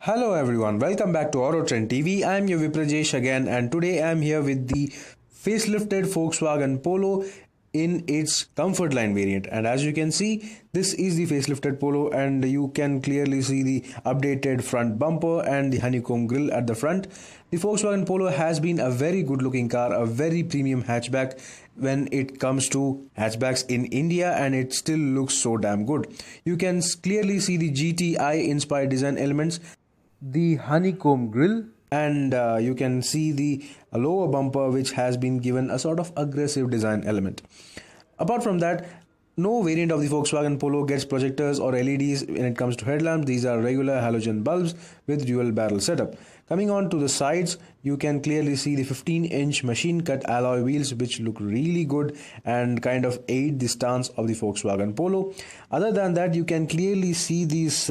Hello everyone, welcome back to Autotrend TV. I'm your Viprajesh again, and today I'm here with the facelifted Volkswagen Polo in its Comfortline variant. And as you can see, this is the facelifted Polo, and you can clearly see the updated front bumper and the honeycomb grille at the front. The Volkswagen Polo has been a very good looking car, a very premium hatchback when it comes to hatchbacks in India, and it still looks so damn good. You can clearly see the GTI inspired design elements, the honeycomb grille, and you can see the lower bumper, which has been given a sort of aggressive design element. Apart from that, no variant of the Volkswagen Polo gets projectors or LEDs when it comes to headlamps. These are regular halogen bulbs with dual barrel setup. Coming on to the sides, you can clearly see the 15-inch machine cut alloy wheels, which look really good and kind of aid the stance of the Volkswagen Polo. Other than that, you can clearly see these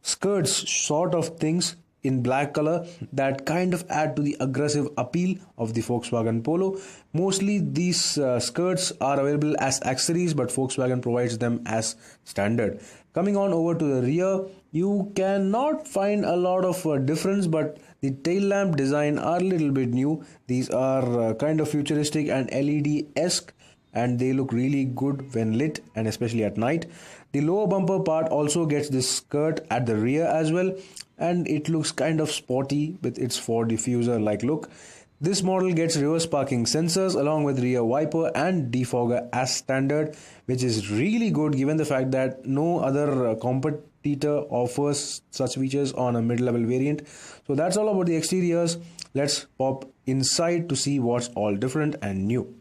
skirts sort of things in black color that kind of add to the aggressive appeal of the Volkswagen Polo. Mostly these skirts are available as accessories, but Volkswagen provides them as standard. Coming on over to the rear, you cannot find a lot of difference, but the tail lamp design are a little bit new. These are kind of futuristic and LED-esque, and they look really good when lit and especially at night. The lower bumper part also gets this skirt at the rear as well, and it looks kind of sporty with its Ford diffuser like look. This model gets reverse parking sensors along with rear wiper and defogger as standard, which is really good given the fact that no other competitor offers such features on a mid-level variant. So that's all about the exteriors. Let's pop inside to see what's all different and new.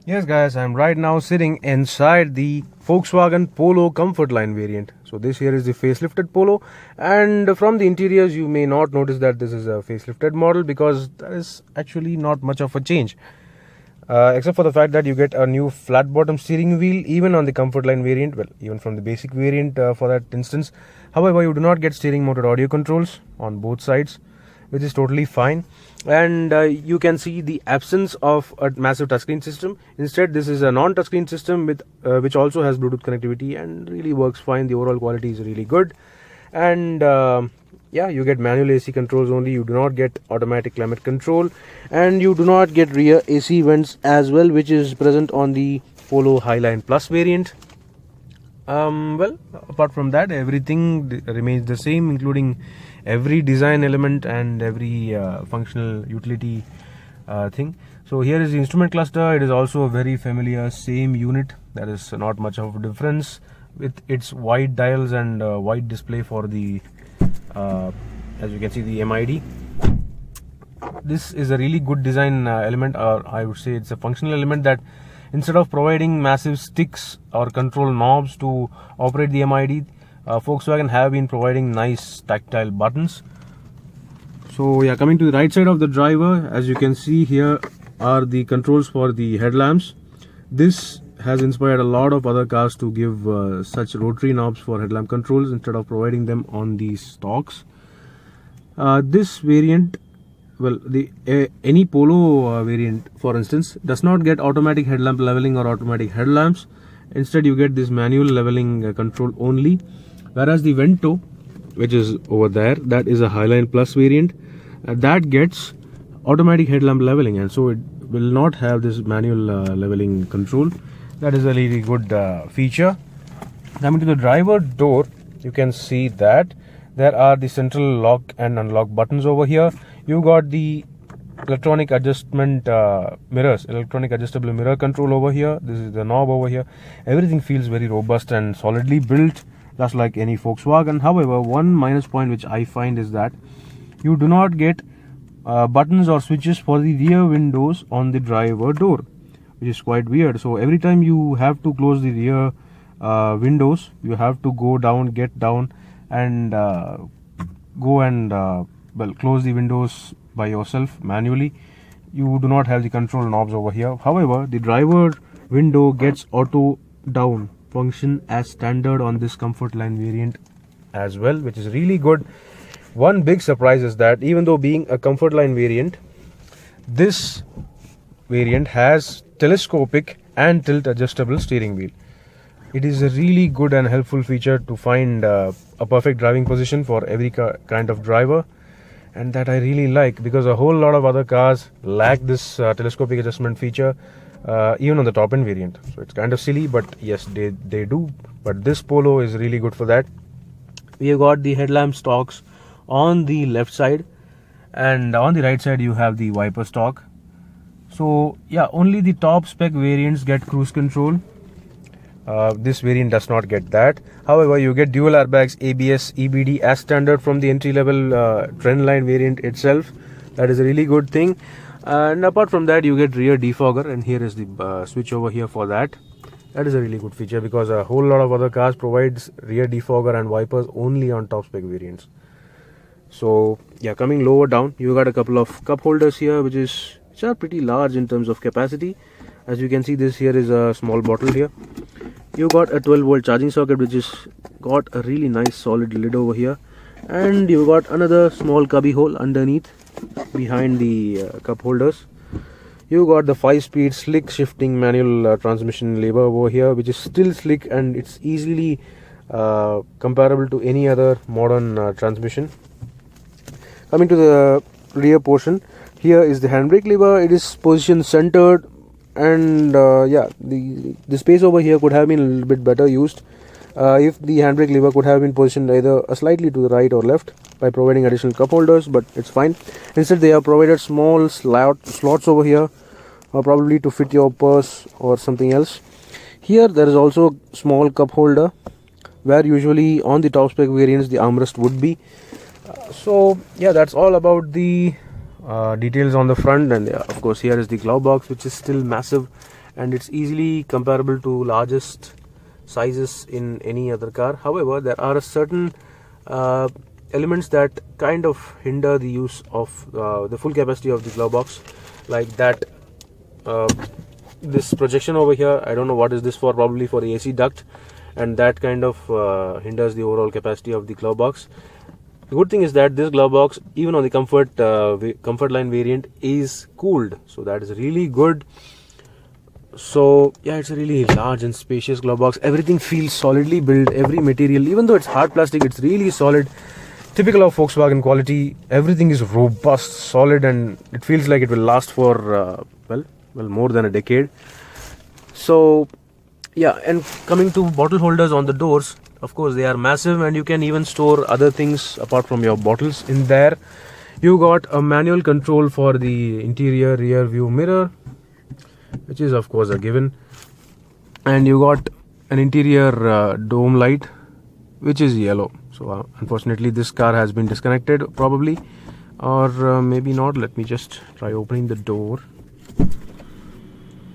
Yes guys, I'm right now sitting inside the Volkswagen Polo Comfortline variant. So this here is the facelifted Polo, and from the interiors you may not notice that this is a facelifted model because there is actually not much of a change. Except for the fact that you get a new flat bottom steering wheel even on the Comfortline variant, well even from the basic variant for that instance. However, you do not get steering mounted audio controls on both sides, which is totally fine, and you can see the absence of a massive touchscreen system. Instead, this is a non-touchscreen system with which also has Bluetooth connectivity and really works fine. The overall quality is really good, and yeah, you get manual AC controls only. You do not get automatic climate control, and you do not get rear AC vents as well, which is present on the Polo Highline Plus variant. Well, apart from that, everything remains the same, including every design element and every functional utility thing. So here is the instrument cluster. It is also a very familiar same unit. There is not much of a difference with its wide dials and wide display for the as you can see, the MID. This is a really good design element, or I would say it's a functional element that instead of providing massive sticks or control knobs to operate the MID, Volkswagen have been providing nice tactile buttons. So yeah, coming to the right side of the driver, as you can see, here are the controls for the headlamps. This has inspired a lot of other cars to give such rotary knobs for headlamp controls instead of providing them on the stocks. This variant, well, the any Polo variant for instance does not get automatic headlamp leveling or automatic headlamps. Instead you get this manual leveling control only, whereas the Vento, which is over there, that is a Highline Plus variant, that gets automatic headlamp leveling, and so it will not have this manual leveling control. That is a really good feature. Coming to the driver door, you can see that there are the central lock and unlock buttons over here. You got the electronic adjustment mirrors, electronic adjustable mirror control over here. This is the knob over here. Everything feels very robust and solidly built, just like any Volkswagen. However, one minus point which I find is that you do not get buttons or switches for the rear windows on the driver door, which is quite weird. So every time you have to close the rear windows, you have to go down, get down, and go and close the windows by yourself manually. You do not have the control knobs over here. However, the driver window gets auto down function as standard on this Comfortline variant as well, which is really good. One big surprise is that even though being a Comfortline variant, this variant has telescopic and tilt adjustable steering wheel. It is a really good and helpful feature to find a perfect driving position for every kind of driver, and that I really like, because a whole lot of other cars lack this telescopic adjustment feature, even on the top end variant. So it's kind of silly, but yes, they do. But this Polo is really good for that. We have got the headlamp stalks on the left side, and on the right side you have the wiper stalk. So yeah, only the top spec variants get cruise control. This variant does not get that. However, you get dual airbags, ABS, EBD as standard from the entry level Trendline variant itself. That is a really good thing. And apart from that, you get rear defogger, and here is the switch over here for that. That is a really good feature, because a whole lot of other cars provides rear defogger and wipers only on top spec variants. So yeah, coming lower down, you got a couple of cup holders here, which are pretty large in terms of capacity. As you can see, this here is a small bottle here. You got a 12-volt charging socket, which is got a really nice solid lid over here, and you got another small cubby hole underneath behind the cup holders. You got the 5-speed slick shifting manual transmission lever over here, which is still slick, and it's easily comparable to any other modern transmission. Coming to the rear portion, here is the handbrake lever. It is position centered, and yeah, the space over here could have been a little bit better used if the handbrake lever could have been positioned either slightly to the right or left by providing additional cup holders, but it's fine. Instead, they have provided small slots over here, probably to fit your purse or something else. Here there is also small cup holder, where usually on the top spec variants the armrest would be. So yeah, that's all about the details on the front. And of course, here is the glove box, which is still massive, and it's easily comparable to largest sizes in any other car. However, there are certain elements that kind of hinder the use of the full capacity of the glove box, like that this projection over here. I don't know what is this for, probably for the AC duct, and that kind of hinders the overall capacity of the glove box. The good thing is that this glove box, even on the Comfortline variant, is cooled, so that is really good. So yeah, it's a really large and spacious glove box. Everything feels solidly built. Every material, even though it's hard plastic, it's really solid. Typical of Volkswagen quality. Everything is robust, solid, and it feels like it will last for more than a decade. So yeah, and coming to bottle holders on the doors, of course they are massive, and you can even store other things apart from your bottles in there. You got a manual control for the interior rear view mirror, which is of course a given, and you got an interior dome light, which is yellow. So unfortunately this car has been disconnected, probably, or maybe not. Let me just try opening the door.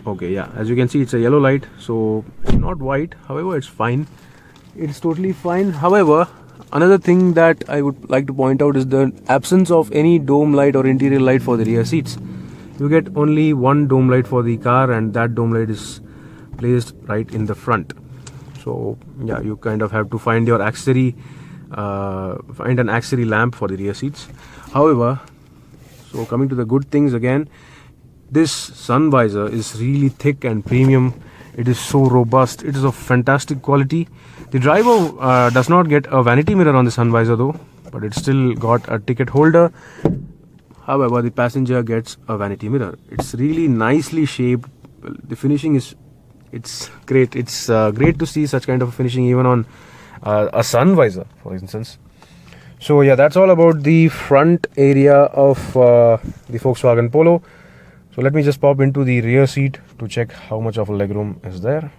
Okay, yeah, as you can see, it's a yellow light, so it's not white. However, it's fine, it's totally fine. However, another thing that I would like to point out is the absence of any dome light or interior light for the rear seats. You get only one dome light for the car, and that dome light is placed right in the front. So yeah, you kind of have to find your auxiliary find an auxiliary lamp for the rear seats. However, so coming to the good things again, this sun visor is really thick and premium. It is so robust. It is of fantastic quality. The driver does not get a vanity mirror on the sun visor though, but it's still got a ticket holder. However, the passenger gets a vanity mirror. It's really nicely shaped. The finishing is, it's great. It's great to see such kind of finishing even on a sun visor, for instance. So yeah, that's all about the front area of the Volkswagen Polo. So let me just pop into the rear seat to check how much of a legroom is there.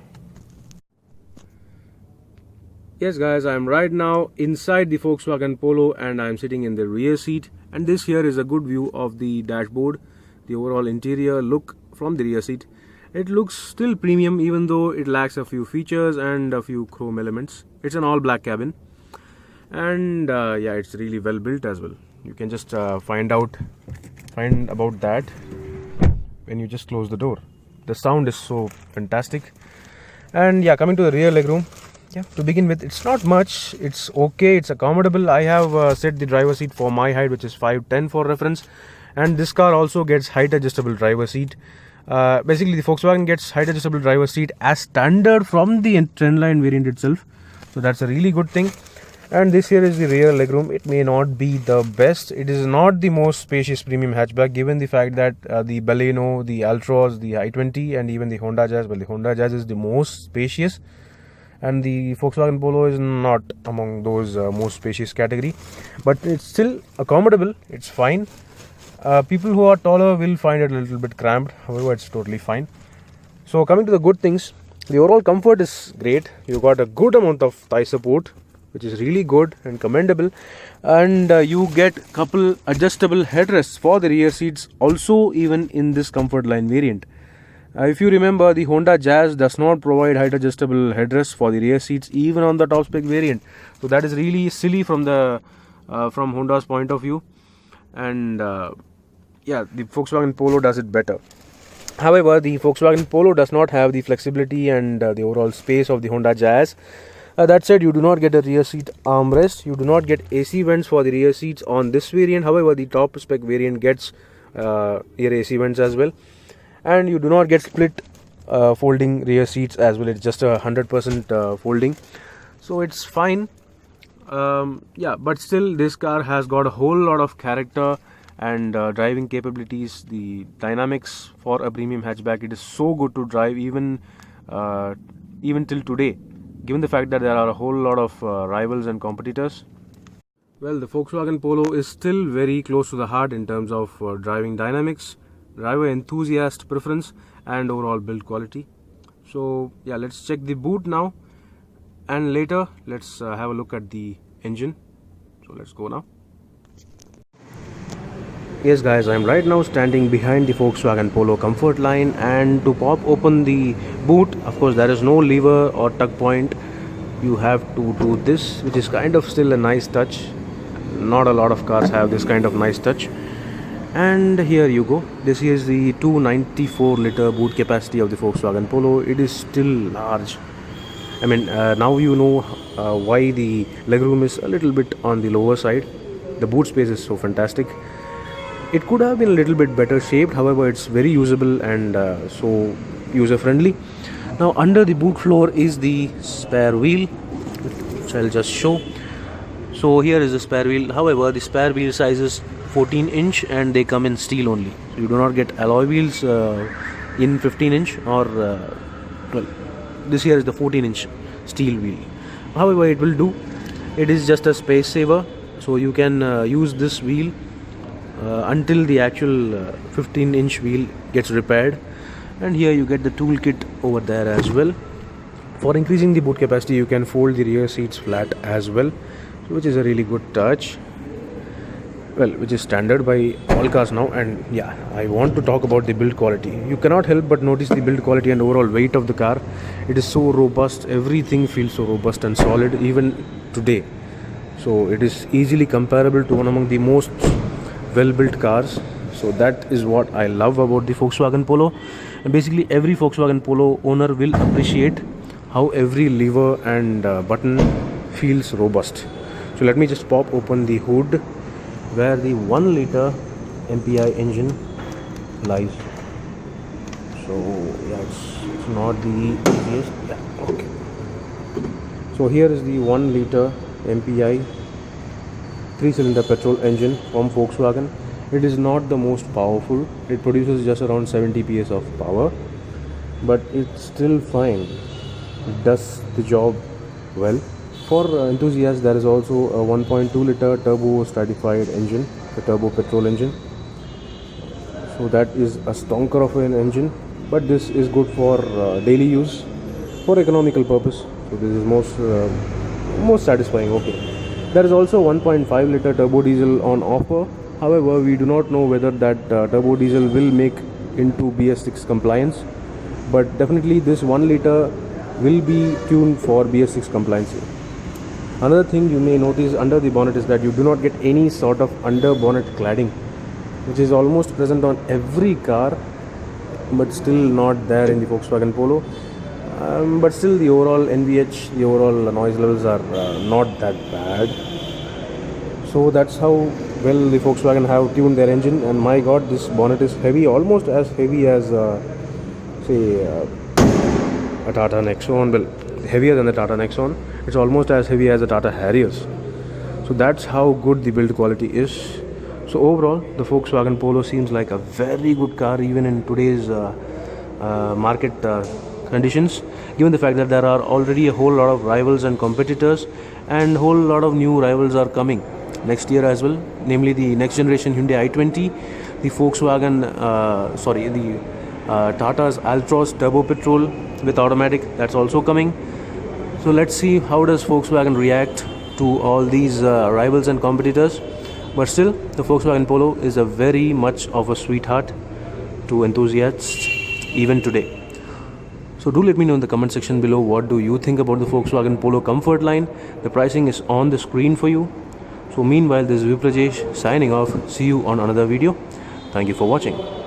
Yes guys, I'm right now inside the Volkswagen Polo, and I'm sitting in the rear seat, And this here is a good view of the dashboard, the overall interior look from the rear seat. It looks still premium even though it lacks a few features and a few chrome elements. It's an all black cabin, and yeah, it's really well built as well. You can just find about that when you just close the door. The sound is so fantastic. And yeah, coming to the rear legroom, yeah, to begin with, it's not much, it's okay, it's accommodable. I have set the driver seat for my height, which is 5'10" for reference, and this car also gets height adjustable driver seat. Basically the Volkswagen gets height adjustable driver seat as standard from the Trendline variant itself, so that's a really good thing. And this here is the rear legroom. It may not be the best, it is not the most spacious premium hatchback, given the fact that the Baleno, the Altroz, the i20 and even the Honda Jazz, well, the Honda Jazz is the most spacious and the Volkswagen Polo is not among those most spacious category, but it's still accommodable, it's fine. People who are taller will find it a little bit cramped, however it's totally fine. So coming to the good things, the overall comfort is great. You got a good amount of thigh support, which is really good and commendable, and you get couple adjustable headrests for the rear seats also, even in this Comfortline variant. If you remember, the Honda Jazz does not provide height adjustable headrests for the rear seats even on the top spec variant, so that is really silly from the from Honda's point of view. And yeah, the Volkswagen Polo does it better. However, the Volkswagen Polo does not have the flexibility and the overall space of the Honda Jazz. That said, you do not get a rear seat armrest, you do not get AC vents for the rear seats on this variant. However, the top spec variant gets rear AC vents as well, and you do not get split folding rear seats as well. It's just 100% folding, so it's fine. Yeah, but still this car has got a whole lot of character and driving capabilities. The dynamics for a premium hatchback, it is so good to drive even till today, given the fact that there are a whole lot of rivals and competitors. Well, the Volkswagen Polo is still very close to the heart in terms of driving dynamics, driver enthusiast preference and overall build quality. So yeah, let's check the boot now, and later let's have a look at the engine. So let's go now. Yes guys, I'm right now standing behind the Volkswagen Polo Comfortline, and to pop open the boot, of course there is no lever or tuck point. You have to do this, which is kind of still a nice touch. Not a lot of cars have this kind of nice touch. And here you go. This is the 294 liter boot capacity of the Volkswagen Polo. It is still large. I mean, now you know why the legroom is a little bit on the lower side. The boot space is so fantastic. It could have been a little bit better shaped, however it's very usable and so user friendly. Now under the boot floor is the spare wheel, which I'll just show. So here is the spare wheel. However, the spare wheel size is 14-inch and they come in steel only. So you do not get alloy wheels in 15-inch or well, this here is the 14-inch steel wheel. However, it will do. It is just a space saver, so you can use this wheel until the actual 15-inch wheel gets repaired. And here you get the toolkit over there as well. For increasing the boot capacity, you can fold the rear seats flat as well, which is a really good touch, well, which is standard by all cars now. And yeah, I want to talk about the build quality. You cannot help but notice the build quality and overall weight of the car. It is so robust, everything feels so robust and solid even today. So it is easily comparable to one among the most well-built cars. So that is what I love about the Volkswagen Polo. And basically every Volkswagen Polo owner will appreciate how every lever and button feels robust. So let me just pop open the hood where the 1 liter MPI engine lies. So yeah, it's not the easiest. Yeah, okay. So here is the 1 liter MPI 3-cylinder petrol engine from Volkswagen. It is not the most powerful. It produces just around 70 PS of power, but it's still fine. It does the job well. For enthusiasts, there is also a 1.2 liter turbo stratified engine, the turbo petrol engine. So that is a stonker of an engine, but this is good for daily use, for economical purpose. So this is most satisfying. Okay. There is also 1.5 liter turbo diesel on offer However, we do not know whether that turbo diesel will make into BS6 compliance, but definitely this 1 liter will be tuned for BS6 compliance. Another thing you may notice under the bonnet is that you do not get any sort of under bonnet cladding, which is almost present on every car, but still not there in the Volkswagen Polo. But still, the overall NVH, the overall noise levels are not that bad. So that's how well the Volkswagen have tuned their engine. And my god, this bonnet is heavy, almost as heavy as say a Tata Nexon. Well, heavier than the Tata Nexon. It's almost as heavy as a Tata Harriers. So that's how good the build quality is. So overall, the Volkswagen Polo seems like a very good car even in today's market conditions, given the fact that there are already a whole lot of rivals and competitors, and whole lot of new rivals are coming next year as well, namely the next generation Hyundai i20, the Volkswagen Tata's Altroz turbo petrol with automatic, that's also coming. So let's see how does Volkswagen react to all these rivals and competitors. But still, the Volkswagen Polo is a very much of a sweetheart to enthusiasts even today. So do let me know in the comment section below, what do you think about the Volkswagen Polo Comfortline. The pricing is on the screen for you. So meanwhile, this is Viprajesh signing off. See you on another video. Thank you for watching.